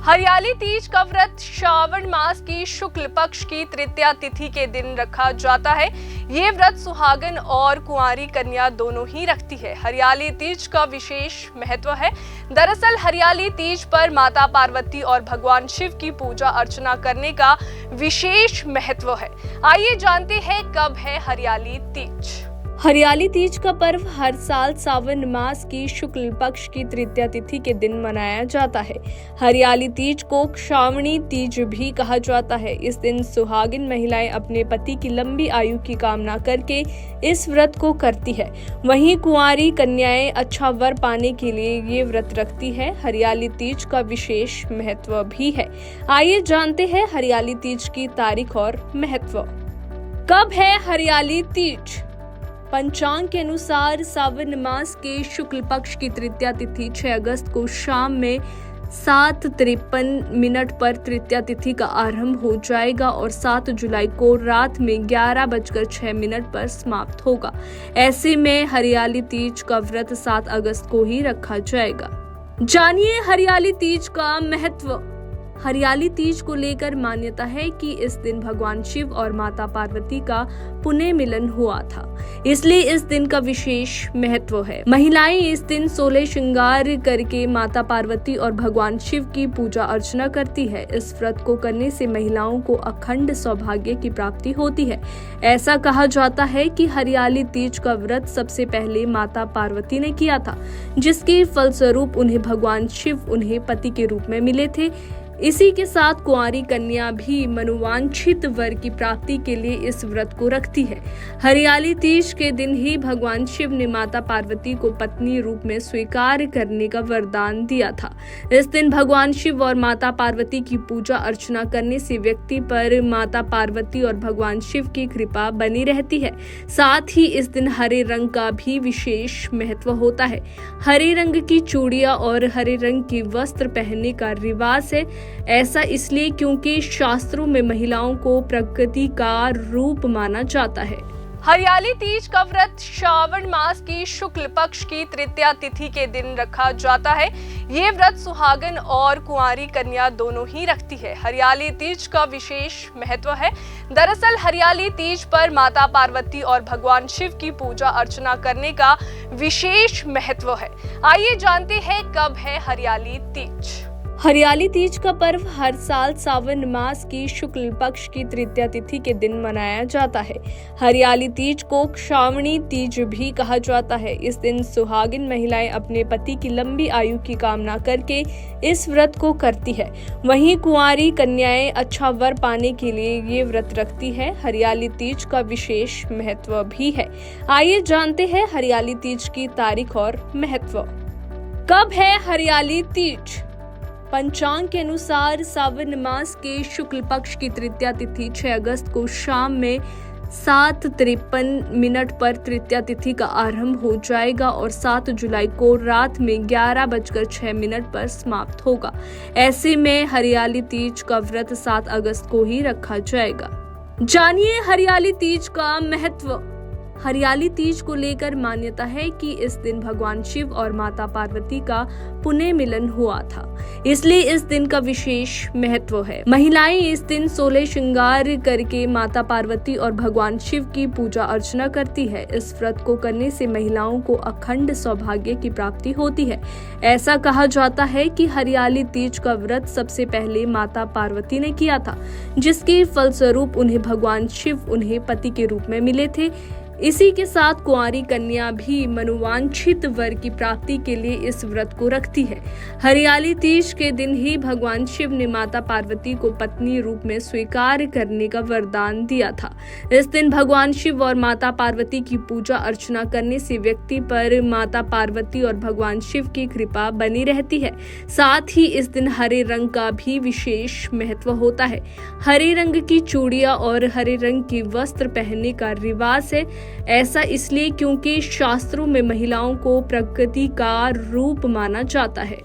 हरियाली तीज का व्रत श्रावण मास की शुक्ल पक्ष की तृतीया तिथि के दिन रखा जाता है। ये व्रत सुहागन और कुंवारी कन्या दोनों ही रखती है। हरियाली तीज का विशेष महत्व है। दरअसल हरियाली तीज पर माता पार्वती और भगवान शिव की पूजा अर्चना करने का विशेष महत्व है। आइए जानते हैं कब है हरियाली तीज। हरियाली तीज का पर्व हर साल सावन मास की शुक्ल पक्ष की तृतीया तिथि के दिन मनाया जाता है। हरियाली तीज को श्रावणी तीज भी कहा जाता है। इस दिन सुहागिन महिलाएं अपने पति की लंबी आयु की कामना करके इस व्रत को करती है। वहीं कुंवारी कन्याएं अच्छा वर पाने के लिए ये व्रत रखती है। हरियाली तीज का विशेष महत्व भी है। आइए जानते हैं हरियाली तीज की तारीख और महत्व। कब है हरियाली तीज? पंचांग के अनुसार सावन मास के शुक्ल पक्ष की तृतीया तिथि 6 अगस्त को शाम में 7:53 पर तृतीया तिथि का आरंभ हो जाएगा और 7 जुलाई को रात में 11:06 पर समाप्त होगा। ऐसे में हरियाली तीज का व्रत 7 अगस्त को ही रखा जाएगा। जानिए हरियाली तीज का महत्व। हरियाली तीज को लेकर मान्यता है कि इस दिन भगवान शिव और माता पार्वती का पुण्य मिलन हुआ था, इसलिए इस दिन का विशेष महत्व है। महिलाएं इस दिन 16 श्रृंगार करके माता पार्वती और भगवान शिव की पूजा अर्चना करती है। इस व्रत को करने से महिलाओं को अखंड सौभाग्य की प्राप्ति होती है। ऐसा कहा जाता है कि हरियाली तीज का व्रत सबसे पहले माता पार्वती ने किया था, जिसके फलस्वरूप उन्हें भगवान शिव उन्हें पति के रूप में मिले थे। इसी के साथ कुंवारी कन्या भी मनोवांछित वर की प्राप्ति के लिए इस व्रत को रखती है। हरियाली तीज के दिन ही भगवान शिव ने माता पार्वती को पत्नी रूप में स्वीकार करने का वरदान दिया था। इस दिन भगवान शिव और माता पार्वती की पूजा अर्चना करने से व्यक्ति पर माता पार्वती और भगवान शिव की कृपा बनी रहती है। साथ ही इस दिन हरे रंग का भी विशेष महत्व होता है। हरे रंग की चूड़ियां और हरे रंग की वस्त्र पहनने का रिवाज है। ऐसा इसलिए क्योंकि शास्त्रों में महिलाओं को प्रकृति का रूप माना जाता है। हरियाली तीज का व्रत श्रावण मास की शुक्ल पक्ष की तृतीया तिथि के दिन रखा जाता है। ये व्रत सुहागन और कुंवारी कन्या दोनों ही रखती है। हरियाली तीज का विशेष महत्व है। दरअसल हरियाली तीज पर माता पार्वती और भगवान शिव की पूजा अर्चना करने का विशेष महत्व है। आइए जानते हैं कब है हरियाली तीज। हरियाली तीज का पर्व हर साल सावन मास की शुक्ल पक्ष की तृतीया तिथि के दिन मनाया जाता है। हरियाली तीज को श्रावणी तीज भी कहा जाता है। इस दिन सुहागिन महिलाएं अपने पति की लंबी आयु की कामना करके इस व्रत को करती है। वहीं कुंवारी कन्याएं अच्छा वर पाने के लिए ये व्रत रखती है। हरियाली तीज का विशेष महत्व भी है। आइए जानते हैं हरियाली तीज की तारीख और महत्व। कब है हरियाली तीज? पंचांग के अनुसार सावन मास के शुक्ल पक्ष की तृतीया तिथि 6 अगस्त को शाम में 7:53 पर तृतीया तिथि का आरंभ हो जाएगा और 7 जुलाई को रात में 11:06 पर समाप्त होगा। ऐसे में हरियाली तीज का व्रत 7 अगस्त को ही रखा जाएगा। जानिए हरियाली तीज का महत्व। हरियाली तीज को लेकर मान्यता है कि इस दिन भगवान शिव और माता पार्वती का पुण्य मिलन हुआ था, इसलिए इस दिन का विशेष महत्व है। महिलाएं इस दिन 16 श्रृंगार करके माता पार्वती और भगवान शिव की पूजा अर्चना करती है। इस व्रत को करने से महिलाओं को अखंड सौभाग्य की प्राप्ति होती है। ऐसा कहा जाता है कि हरियाली तीज का व्रत सबसे पहले माता पार्वती ने किया था, जिसके फलस्वरूप उन्हें भगवान शिव उन्हें पति के रूप में मिले थे। इसी के साथ कुंवारी कन्या भी मनोवांछित वर की प्राप्ति के लिए इस व्रत को रखती है। हरियाली तीज के दिन ही भगवान शिव ने माता पार्वती को पत्नी रूप में स्वीकार करने का वरदान दिया था। इस दिन भगवान शिव और माता पार्वती की पूजा अर्चना करने से व्यक्ति पर माता पार्वती और भगवान शिव की कृपा बनी रहती है। साथ ही इस दिन हरे रंग का भी विशेष महत्व होता है। हरे रंग की चूड़ियां और हरे रंग की वस्त्र पहनने का रिवाज है। ऐसा इसलिए क्योंकि शास्त्रों में महिलाओं को प्रकृति का रूप माना जाता है।